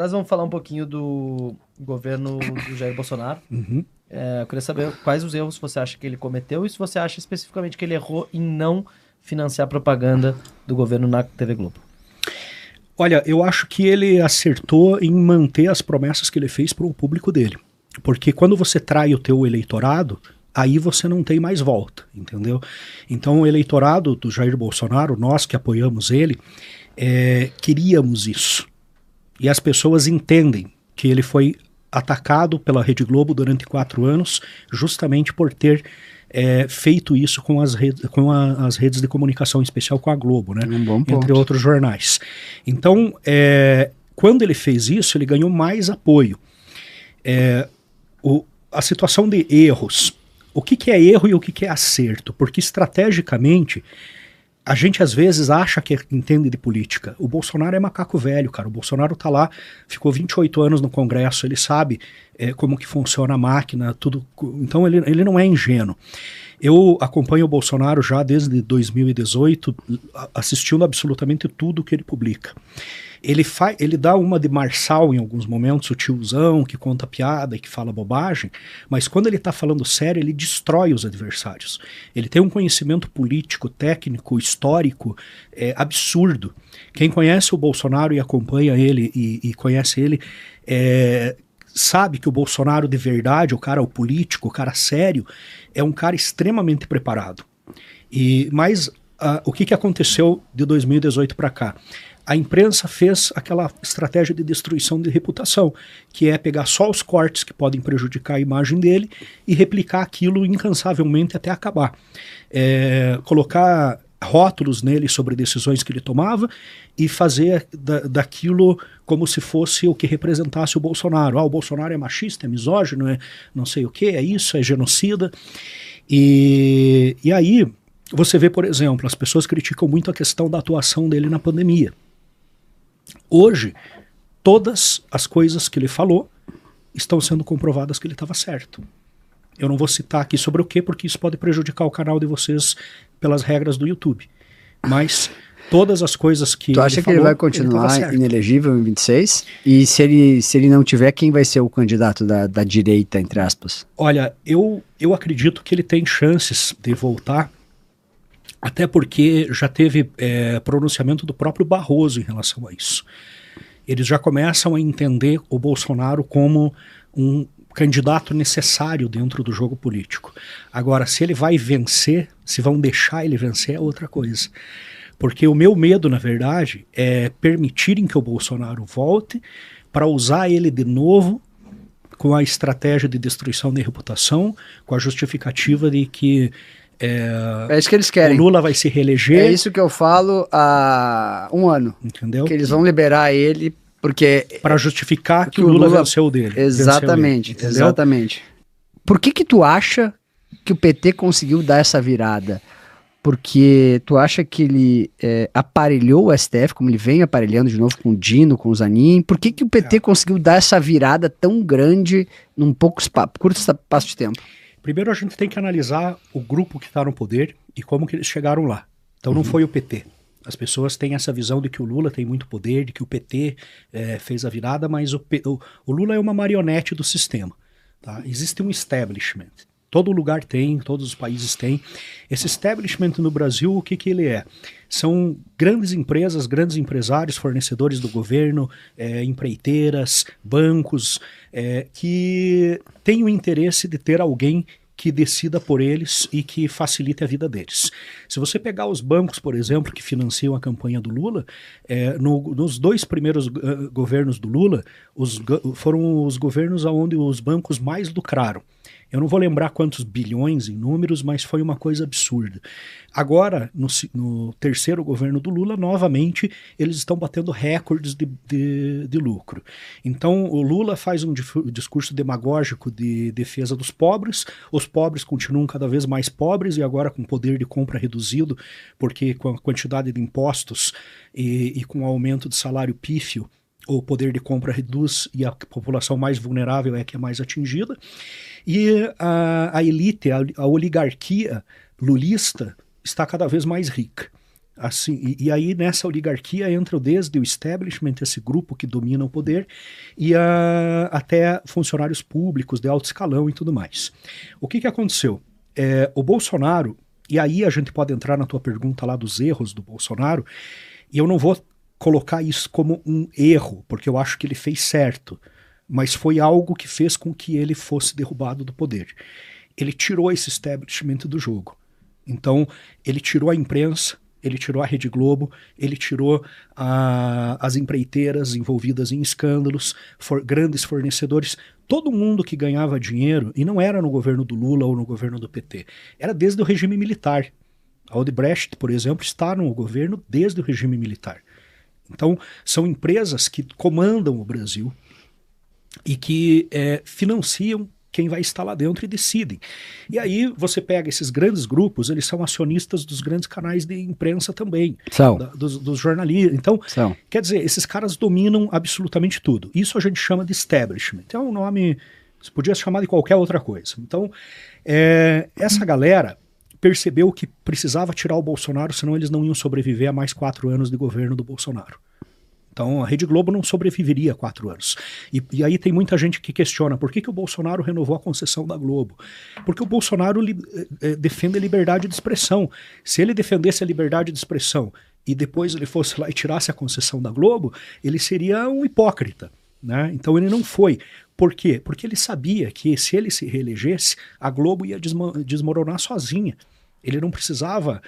Nós vamos falar um pouquinho do governo do Jair Bolsonaro. Uhum. Eu queria saber quais os erros você acha que ele cometeu e se você acha especificamente que ele errou em não financiar propaganda do governo na TV Globo. Olha, eu acho que ele acertou em manter as promessas que ele fez para o público dele. Porque quando você trai o teu eleitorado, aí você não tem mais volta, entendeu? Então o eleitorado do Jair Bolsonaro, nós que apoiamos ele, queríamos isso. E as pessoas entendem que ele foi atacado pela Rede Globo durante 4 anos, justamente por ter feito isso com as redes de comunicação, em especial com a Globo, né? Um bom ponto. Entre outros jornais. Então, quando ele fez isso, ele ganhou mais apoio. A situação de erros. O que é erro e o que é acerto? Porque estrategicamente a gente às vezes acha que entende de política. O Bolsonaro é macaco velho, cara. O Bolsonaro tá lá, ficou 28 anos no Congresso, ele sabe como que funciona a máquina, tudo. Então ele não é ingênuo. Eu acompanho o Bolsonaro já desde 2018, assistindo absolutamente tudo que ele publica. Ele dá uma de Marçal em alguns momentos, o tiozão que conta piada e que fala bobagem, mas quando ele está falando sério, ele destrói os adversários. Ele tem um conhecimento político, técnico, histórico absurdo. Quem conhece o Bolsonaro e acompanha ele e conhece ele, sabe que o Bolsonaro de verdade, o político, o cara sério, é um cara extremamente preparado. Mas o que aconteceu de 2018 para cá? A imprensa fez aquela estratégia de destruição de reputação, que é pegar só os cortes que podem prejudicar a imagem dele e replicar aquilo incansavelmente até acabar. Colocar rótulos nele sobre decisões que ele tomava e fazer daquilo como se fosse o que representasse o Bolsonaro. O Bolsonaro é machista, é misógino, é não sei o que, é isso, é genocida. E aí você vê, por exemplo, as pessoas criticam muito a questão da atuação dele na pandemia. Hoje, todas as coisas que ele falou estão sendo comprovadas que ele estava certo. Eu não vou citar aqui sobre o que, porque isso pode prejudicar o canal de vocês pelas regras do YouTube. Mas todas as coisas que Tu acha que ele vai continuar inelegível em 26? E se ele não tiver, quem vai ser o candidato da direita, entre aspas? Olha, eu acredito que ele tem chances de voltar, até porque já teve pronunciamento do próprio Barroso em relação a isso. Eles já começam a entender o Bolsonaro como um candidato necessário dentro do jogo político. Agora, se ele vai vencer, se vão deixar ele vencer, é outra coisa. Porque o meu medo, na verdade, é permitirem que o Bolsonaro volte para usar ele de novo com a estratégia de destruição de reputação, com a justificativa de que é isso que eles querem. O Lula vai se reeleger. É isso que eu falo há um ano. Entendeu? Que eles vão liberar ele porque... Para justificar que o Lula venceu dele. Exatamente, venceu ele, exatamente. Por que tu acha que o PT conseguiu dar essa virada? Porque tu acha que ele aparelhou o STF, como ele vem aparelhando de novo com o Dino, com o Zanin? Por que o PT conseguiu dar essa virada tão grande num curto espaço de tempo? Primeiro a gente tem que analisar o grupo que está no poder e como que eles chegaram lá. Então não foi o PT. As pessoas têm essa visão de que o Lula tem muito poder, de que o PT fez a virada, mas o Lula é uma marionete do sistema. Tá? Existe um establishment. Todo lugar tem, todos os países têm. Esse establishment no Brasil, o que ele é? São grandes empresas, grandes empresários, fornecedores do governo, empreiteiras, bancos, que têm o interesse de ter alguém que decida por eles e que facilite a vida deles. Se você pegar os bancos, por exemplo, que financiam a campanha do Lula, nos 2 primeiros governos do Lula, foram os governos onde os bancos mais lucraram. Eu não vou lembrar quantos bilhões em números, mas foi uma coisa absurda. Agora, no terceiro governo do Lula, novamente, eles estão batendo recordes de lucro. Então, o Lula faz um discurso demagógico de defesa dos pobres, os pobres continuam cada vez mais pobres e agora com poder de compra reduzido, porque com a quantidade de impostos e com o aumento de salário pífio, o poder de compra reduz e a população mais vulnerável é que é mais atingida. E a elite, a oligarquia lulista está cada vez mais rica. Assim, e aí nessa oligarquia entram desde o establishment, esse grupo que domina o poder, e até funcionários públicos de alto escalão e tudo mais. O que aconteceu? O Bolsonaro, e aí a gente pode entrar na tua pergunta lá dos erros do Bolsonaro, e eu não vou colocar isso como um erro, porque eu acho que ele fez certo, mas foi algo que fez com que ele fosse derrubado do poder. Ele tirou esse establishment do jogo. Então, ele tirou a imprensa, ele tirou a Rede Globo, ele tirou as empreiteiras envolvidas em escândalos, grandes fornecedores, todo mundo que ganhava dinheiro, e não era no governo do Lula ou no governo do PT, era desde o regime militar. A Odebrecht, por exemplo, está no governo desde o regime militar. Então, são empresas que comandam o Brasil e que financiam quem vai estar lá dentro e decidem. E aí você pega esses grandes grupos, eles são acionistas dos grandes canais de imprensa também, dos jornalistas. Então, quer dizer, esses caras dominam absolutamente tudo. Isso a gente chama de establishment. É um nome, você podia chamar de qualquer outra coisa. Então, essa galera percebeu que precisava tirar o Bolsonaro, senão eles não iam sobreviver a mais 4 anos de governo do Bolsonaro. Então a Rede Globo não sobreviveria a 4 anos. E aí tem muita gente que questiona por que o Bolsonaro renovou a concessão da Globo. Porque o Bolsonaro defende a liberdade de expressão. Se ele defendesse a liberdade de expressão e depois ele fosse lá e tirasse a concessão da Globo, ele seria um hipócrita, né? Então ele não foi. Por quê? Porque ele sabia que se ele se reelegesse, a Globo ia desmoronar sozinha. Ele não precisava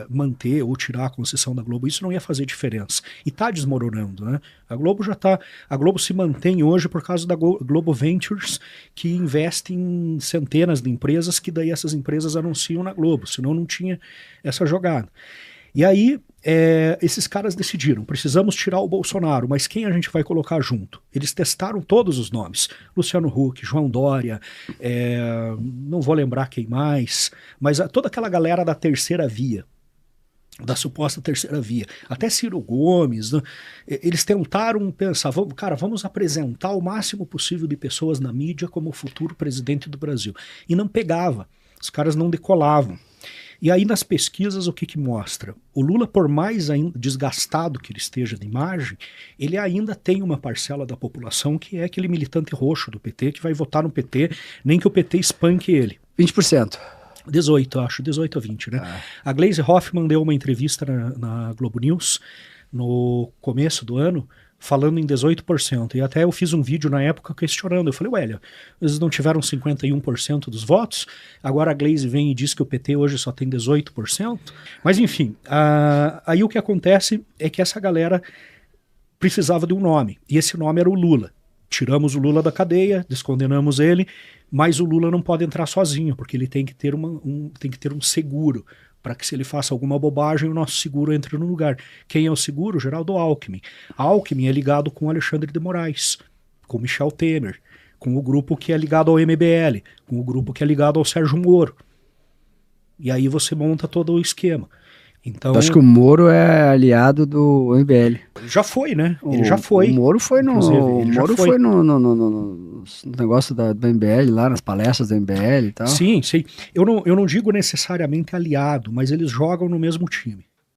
manter ou tirar a concessão da Globo, isso não ia fazer diferença. E está desmoronando, né? A Globo se mantém hoje por causa da Globo Ventures, que investe em centenas de empresas, que daí essas empresas anunciam na Globo, senão não tinha essa jogada. E aí, esses caras decidiram, precisamos tirar o Bolsonaro, mas quem a gente vai colocar junto? Eles testaram todos os nomes, Luciano Huck, João Dória, não vou lembrar quem mais, mas toda aquela galera da terceira via, da suposta terceira via, até Ciro Gomes, né? Eles tentaram pensar, vamos apresentar o máximo possível de pessoas na mídia como o futuro presidente do Brasil. E não pegava, os caras não decolavam. E aí nas pesquisas o que mostra? O Lula, por mais desgastado que ele esteja de imagem, ele ainda tem uma parcela da população que é aquele militante roxo do PT, que vai votar no PT, nem que o PT espanque ele. 20%. 18, acho, 18 a 20, né? A Gleisi Hoffmann deu uma entrevista na Globo News no começo do ano, falando em 18%. E até eu fiz um vídeo na época questionando. Eu falei, ué, eles não tiveram 51% dos votos? Agora a Gleisi vem e diz que o PT hoje só tem 18%? Mas enfim, aí o que acontece é que essa galera precisava de um nome. E esse nome era o Lula. Tiramos o Lula da cadeia, descondenamos ele, mas o Lula não pode entrar sozinho, porque ele tem que ter um seguro, para que se ele faça alguma bobagem, o nosso seguro entre no lugar. Quem é o seguro? Geraldo Alckmin. Alckmin é ligado com Alexandre de Moraes, com Michel Temer, com o grupo que é ligado ao MBL, com o grupo que é ligado ao Sérgio Moro. E aí você monta todo o esquema. Então, acho que o Moro é aliado do MBL. Já foi, né? Ele já foi. O Moro foi no negócio do MBL, lá nas palestras do MBL e tal. Sim, sim. Eu não digo necessariamente aliado, mas eles jogam no mesmo time.